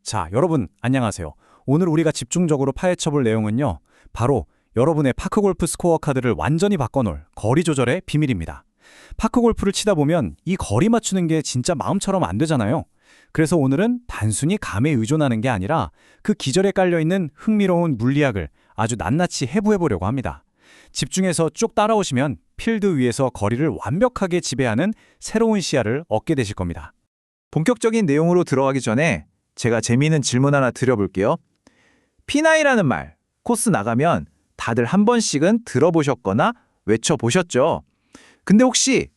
자, 여러분 안녕하세요. 오늘 우리가 집중적으로 파헤쳐볼 내용은요. 바로 여러분의 파크골프 스코어 카드를 완전히 바꿔놓을 거리 조절의 비밀입니다. 파크골프를 치다 보면 이 거리 맞추는 게 진짜 마음처럼 안 되잖아요. 그래서 오늘은 단순히 감에 의존하는 게 아니라 그 기절에 깔려있는 흥미로운 물리학을 아주 낱낱이 해부해보려고 합니다. 집중해서 쭉 따라오시면 필드 위에서 거리를 완벽하게 지배하는 새로운 시야를 얻게 되실 겁니다. 본격적인 내용으로 들어가기 전에 제가 재미있는 질문 하나 드려볼게요. P9라는 말, 코스 나가면 다들 한 번씩은 들어보셨거나 외쳐보셨죠? 근데 혹시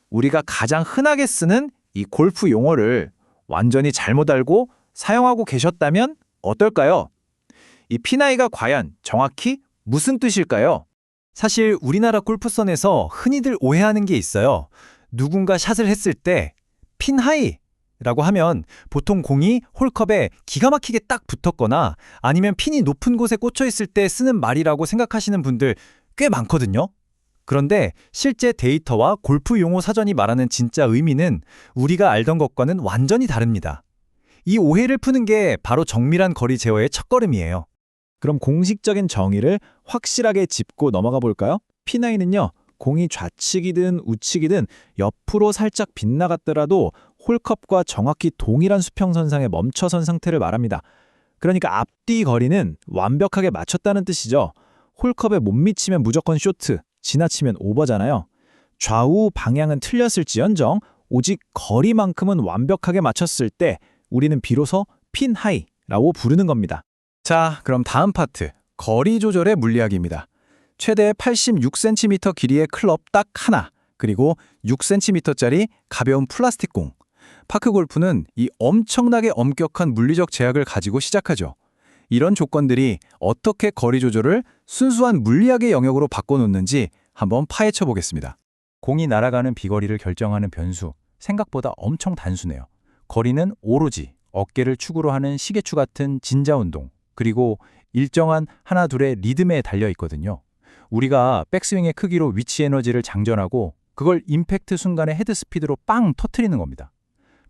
우리가 가장 흔하게 쓰는 이 골프 용어를 완전히 잘못 알고 사용하고 계셨다면 어떨까요? 이 P9가 과연 정확히 무슨 뜻일까요? 사실 우리나라 골프선에서 흔히들 오해하는 게 있어요. 누군가 샷을 했을 때 핀 하이 라고 하면 보통 공이 홀컵에 기가 막히게 딱 붙었거나 아니면 핀이 높은 곳에 꽂혀 있을 때 쓰는 말이라고 생각하시는 분들 꽤 많거든요. 그런데 실제 데이터와 골프 용어 사전이 말하는 진짜 의미는 우리가 알던 것과는 완전히 다릅니다. 이 오해를 푸는 게 바로 정밀한 거리 제어의 첫걸음이에요. 그럼 공식적인 정의를 확실하게 짚고 넘어가 볼까요? P9은요, 공이 좌측이든 우측이든 옆으로 살짝 빗나갔더라도 홀컵과 정확히 동일한 수평선상에 멈춰선 상태를 말합니다. 그러니까 앞뒤 거리는 완벽하게 맞췄다는 뜻이죠. 홀컵에 못 미치면 무조건 쇼트, 지나치면 오버잖아요. 좌우 방향은 틀렸을지언정 오직 거리만큼은 완벽하게 맞췄을 때 우리는 비로소 핀 하이라고 부르는 겁니다. 자, 그럼 다음 파트, 거리 조절의 물리학입니다. 최대 86cm 길이의 클럽 딱 하나, 그리고 6cm짜리 가벼운 플라스틱 공. 파크골프는 이 엄청나게 엄격한 물리적 제약을 가지고 시작하죠. 이런 조건들이 어떻게 거리 조절을 순수한 물리학의 영역으로 바꿔놓는지 한번 파헤쳐 보겠습니다. 공이 날아가는 비거리를 결정하는 변수, 생각보다 엄청 단순해요. 거리는 오로지 어깨를 축으로 하는 시계추 같은 진자운동, 그리고 일정한 하나 둘의 리듬에 달려 있거든요. 우리가 백스윙의 크기로 위치 에너지를 장전하고 그걸 임팩트 순간의 헤드 스피드로 빵 터트리는 겁니다.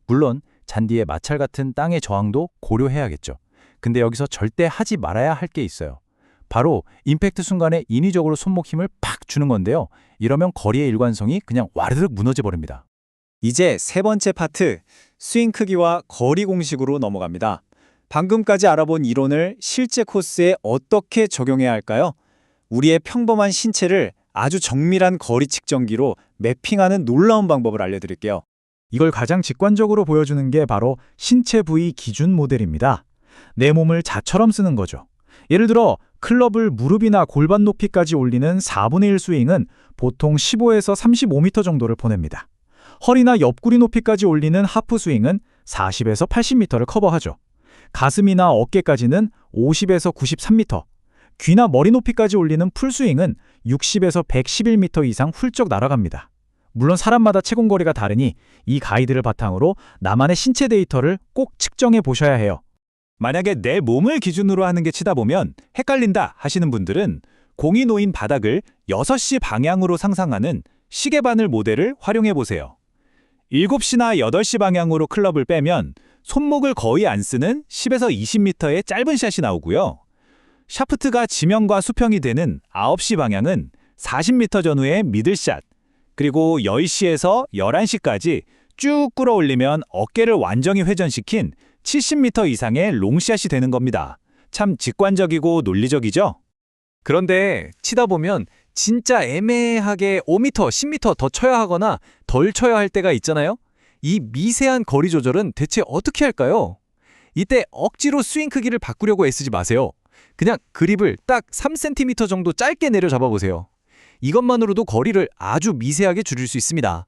물론 잔디의 마찰 같은 땅의 저항도 고려해야겠죠. 근데 여기서 절대 하지 말아야 할 게 있어요. 바로 임팩트 순간에 인위적으로 손목 힘을 팍 주는 건데요. 이러면 거리의 일관성이 그냥 와르르 무너져 버립니다. 이제 세 번째 파트, 스윙 크기와 거리 공식으로 넘어갑니다. 방금까지 알아본 이론을 실제 코스에 어떻게 적용해야 할까요? 우리의 평범한 신체를 아주 정밀한 거리 측정기로 매핑하는 놀라운 방법을 알려드릴게요. 이걸 가장 직관적으로 보여주는 게 바로 신체 부위 기준 모델입니다. 내 몸을 자처럼 쓰는 거죠. 예를 들어 클럽을 무릎이나 골반 높이까지 올리는 4분의 1 스윙은 보통 15에서 35m 정도를 보냅니다. 허리나 옆구리 높이까지 올리는 하프 스윙은 40에서 80m를 커버하죠. 가슴이나 어깨까지는 50에서 93m, 귀나 머리 높이까지 올리는 풀스윙은 60에서 111m 이상 훌쩍 날아갑니다. 물론 사람마다 채공거리가 다르니 이 가이드를 바탕으로 나만의 신체 데이터를 꼭 측정해 보셔야 해요. 만약에 내 몸을 기준으로 하는 게 치다 보면 헷갈린다 하시는 분들은 공이 놓인 바닥을 6시 방향으로 상상하는 시계바늘 모델을 활용해 보세요. 7시나 8시 방향으로 클럽을 빼면 손목을 거의 안 쓰는 10에서 20m의 짧은 샷이 나오고요. 샤프트가 지면과 수평이 되는 9시 방향은 40m 전후의 미들샷, 그리고 10시에서 11시까지 쭉 끌어올리면 어깨를 완전히 회전시킨 70m 이상의 롱샷이 되는 겁니다. 참 직관적이고 논리적이죠? 그런데 치다 보면 진짜 애매하게 5m, 10m 더 쳐야 하거나 덜 쳐야 할 때가 있잖아요? 이 미세한 거리 조절은 대체 어떻게 할까요? 이때 억지로 스윙 크기를 바꾸려고 애쓰지 마세요. 그냥 그립을 딱 3cm 정도 짧게 내려 잡아보세요. 이것만으로도 거리를 아주 미세하게 줄일 수 있습니다.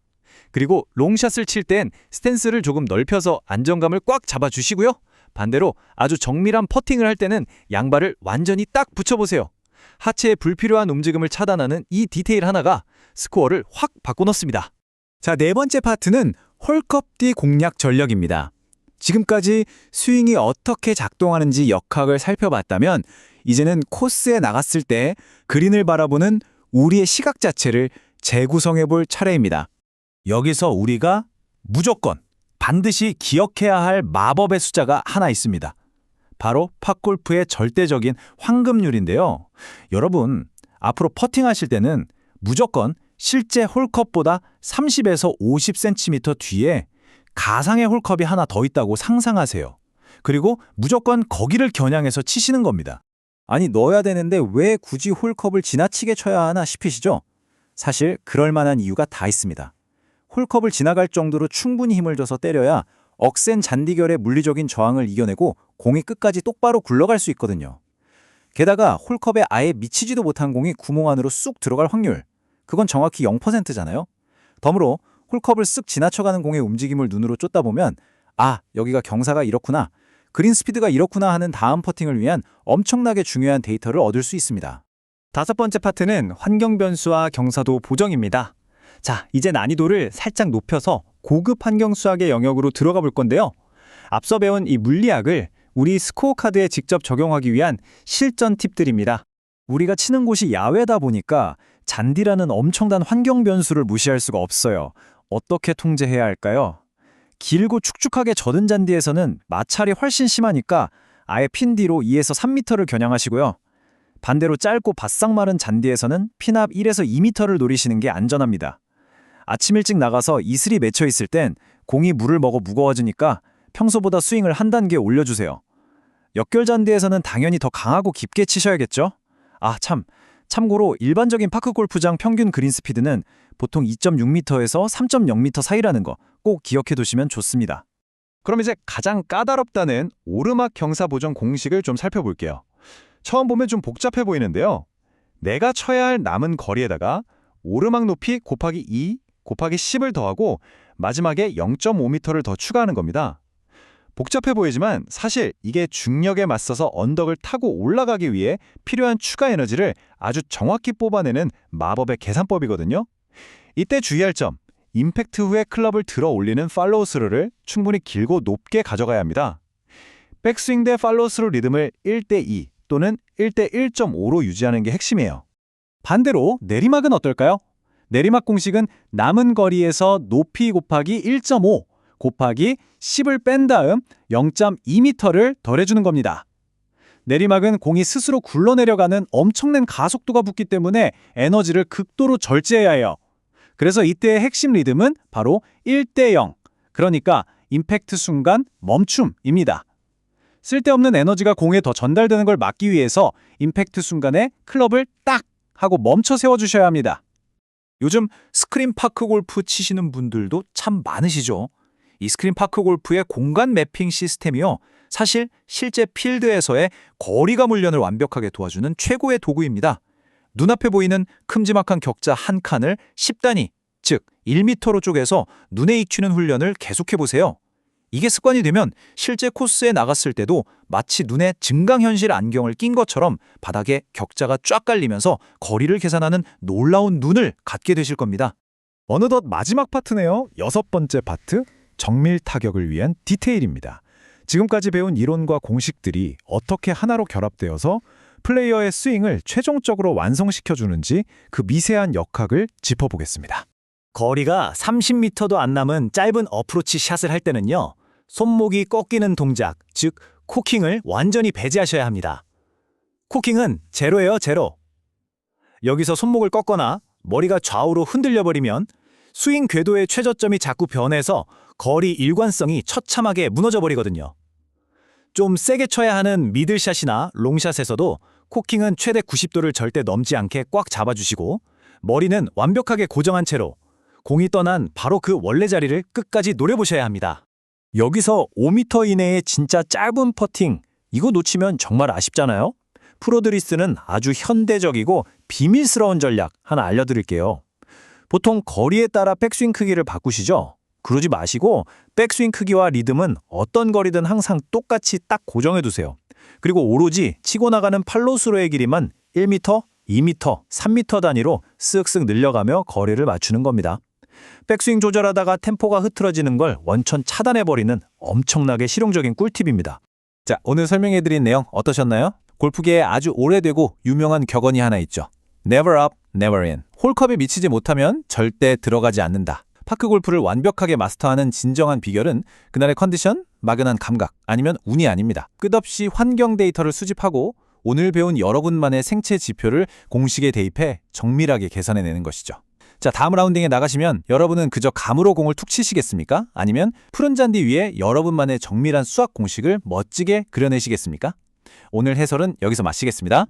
그리고 롱샷을 칠 땐 스탠스를 조금 넓혀서 안정감을 꽉 잡아주시고요. 반대로 아주 정밀한 퍼팅을 할 때는 양발을 완전히 딱 붙여보세요. 하체의 불필요한 움직임을 차단하는 이 디테일 하나가 스코어를 확 바꿔놓습니다. 자, 네 번째 파트는 홀컵 뒤 공략 전략입니다. 지금까지 스윙이 어떻게 작동하는지 역학을 살펴봤다면 이제는 코스에 나갔을 때 그린을 바라보는 우리의 시각 자체를 재구성해 볼 차례입니다. 여기서 우리가 무조건 반드시 기억해야 할 마법의 숫자가 하나 있습니다. 바로 팝골프의 절대적인 황금률인데요. 여러분, 앞으로 퍼팅하실 때는 무조건 실제 홀컵보다 30에서 50cm 뒤에 가상의 홀컵이 하나 더 있다고 상상하세요. 그리고 무조건 거기를 겨냥해서 치시는 겁니다. 아니, 넣어야 되는데 왜 굳이 홀컵을 지나치게 쳐야 하나 싶으시죠? 사실 그럴 만한 이유가 다 있습니다. 홀컵을 지나갈 정도로 충분히 힘을 줘서 때려야 억센 잔디결의 물리적인 저항을 이겨내고 공이 끝까지 똑바로 굴러갈 수 있거든요. 게다가 홀컵에 아예 미치지도 못한 공이 구멍 안으로 쑥 들어갈 확률, 그건 정확히 0%잖아요. 덤으로 홀컵을 쓱 지나쳐가는 공의 움직임을 눈으로 쫓다 보면 아, 여기가 경사가 이렇구나, 그린 스피드가 이렇구나 하는 다음 퍼팅을 위한 엄청나게 중요한 데이터를 얻을 수 있습니다. 다섯 번째 파트는 환경 변수와 경사도 보정입니다. 자, 이제 난이도를 살짝 높여서 고급 환경 수학의 영역으로 들어가 볼 건데요. 앞서 배운 이 물리학을 우리 스코어 카드에 직접 적용하기 위한 실전 팁들입니다. 우리가 치는 곳이 야외다 보니까 잔디라는 엄청난 환경 변수를 무시할 수가 없어요. 어떻게 통제해야 할까요? 길고 축축하게 젖은 잔디에서는 마찰이 훨씬 심하니까 아예 핀 뒤로 2에서 3m를 겨냥하시고요. 반대로 짧고 바싹 마른 잔디에서는 핀 앞 1에서 2m를 노리시는 게 안전합니다. 아침 일찍 나가서 이슬이 맺혀 있을 땐 공이 물을 먹어 무거워지니까 평소보다 스윙을 한 단계 올려주세요. 역결 잔디에서는 당연히 더 강하고 깊게 치셔야겠죠? 참고로 일반적인 파크 골프장 평균 그린 스피드는 보통 2.6m에서 3.0m 사이라는 거 꼭 기억해 두시면 좋습니다. 그럼 이제 가장 까다롭다는 오르막 경사 보정 공식을 좀 살펴볼게요. 처음 보면 좀 복잡해 보이는데요. 내가 쳐야 할 남은 거리에다가 오르막 높이 곱하기 2 곱하기 10을 더하고 마지막에 0.5m를 더 추가하는 겁니다. 복잡해 보이지만 사실 이게 중력에 맞서서 언덕을 타고 올라가기 위해 필요한 추가 에너지를 아주 정확히 뽑아내는 마법의 계산법이거든요. 이때 주의할 점, 임팩트 후에 클럽을 들어 올리는 팔로우 스루를 충분히 길고 높게 가져가야 합니다. 백스윙 대 팔로우 스루 리듬을 1대2 또는 1대1.5로 유지하는 게 핵심이에요. 반대로 내리막은 어떨까요? 내리막 공식은 남은 거리에서 높이 곱하기 1.5 곱하기 10을 뺀 다음 0.2m를 더해주는 겁니다. 내리막은 공이 스스로 굴러내려가는 엄청난 가속도가 붙기 때문에 에너지를 극도로 절제해야 해요. 그래서 이때의 핵심 리듬은 바로 1대0, 그러니까 임팩트 순간 멈춤입니다. 쓸데없는 에너지가 공에 더 전달되는 걸 막기 위해서 임팩트 순간에 클럽을 딱 하고 멈춰 세워주셔야 합니다. 요즘 스크린 파크 골프 치시는 분들도 참 많으시죠? 이 스크린 파크 골프의 공간 매핑 시스템이요, 사실 실제 필드에서의 거리감 훈련을 완벽하게 도와주는 최고의 도구입니다. 눈앞에 보이는 큼지막한 격자 한 칸을 10단위, 즉 1m로 쪼개서 눈에 익히는 훈련을 계속해보세요. 이게 습관이 되면 실제 코스에 나갔을 때도 마치 눈에 증강현실 안경을 낀 것처럼 바닥에 격자가 쫙 깔리면서 거리를 계산하는 놀라운 눈을 갖게 되실 겁니다. 어느덧 마지막 파트네요. 여섯 번째 파트, 정밀 타격을 위한 디테일입니다. 지금까지 배운 이론과 공식들이 어떻게 하나로 결합되어서 플레이어의 스윙을 최종적으로 완성시켜주는지 그 미세한 역학을 짚어보겠습니다. 거리가 30m도 안 남은 짧은 어프로치 샷을 할 때는요, 손목이 꺾이는 동작, 즉 코킹을 완전히 배제하셔야 합니다. 코킹은 제로예요, 제로. 여기서 손목을 꺾거나 머리가 좌우로 흔들려버리면 스윙 궤도의 최저점이 자꾸 변해서 거리 일관성이 처참하게 무너져버리거든요. 좀 세게 쳐야 하는 미들샷이나 롱샷에서도 코킹은 최대 90도를 절대 넘지 않게 꽉 잡아주시고 머리는 완벽하게 고정한 채로 공이 떠난 바로 그 원래 자리를 끝까지 노려보셔야 합니다. 여기서 5m 이내의 진짜 짧은 퍼팅, 이거 놓치면 정말 아쉽잖아요? 프로들이 쓰는 아주 현대적이고 비밀스러운 전략 하나 알려드릴게요. 보통 거리에 따라 백스윙 크기를 바꾸시죠? 그러지 마시고 백스윙 크기와 리듬은 어떤 거리든 항상 똑같이 딱 고정해두세요. 그리고 오로지 치고 나가는 팔로스로의 길이만 1m, 2m, 3m 단위로 쓱쓱 늘려가며 거리를 맞추는 겁니다. 백스윙 조절하다가 템포가 흐트러지는 걸 원천 차단해버리는 엄청나게 실용적인 꿀팁입니다. 자, 오늘 설명해드린 내용 어떠셨나요? 골프계에 아주 오래되고 유명한 격언이 하나 있죠. Never up, never in. 홀컵에 미치지 못하면 절대 들어가지 않는다. 파크 골프를 완벽하게 마스터하는 진정한 비결은 그날의 컨디션, 막연한 감각, 아니면 운이 아닙니다. 끝없이 환경 데이터를 수집하고 오늘 배운 여러분만의 생체 지표를 공식에 대입해 정밀하게 계산해내는 것이죠. 자, 다음 라운딩에 나가시면 여러분은 그저 감으로 공을 툭 치시겠습니까? 아니면 푸른 잔디 위에 여러분만의 정밀한 수학 공식을 멋지게 그려내시겠습니까? 오늘 해설은 여기서 마치겠습니다.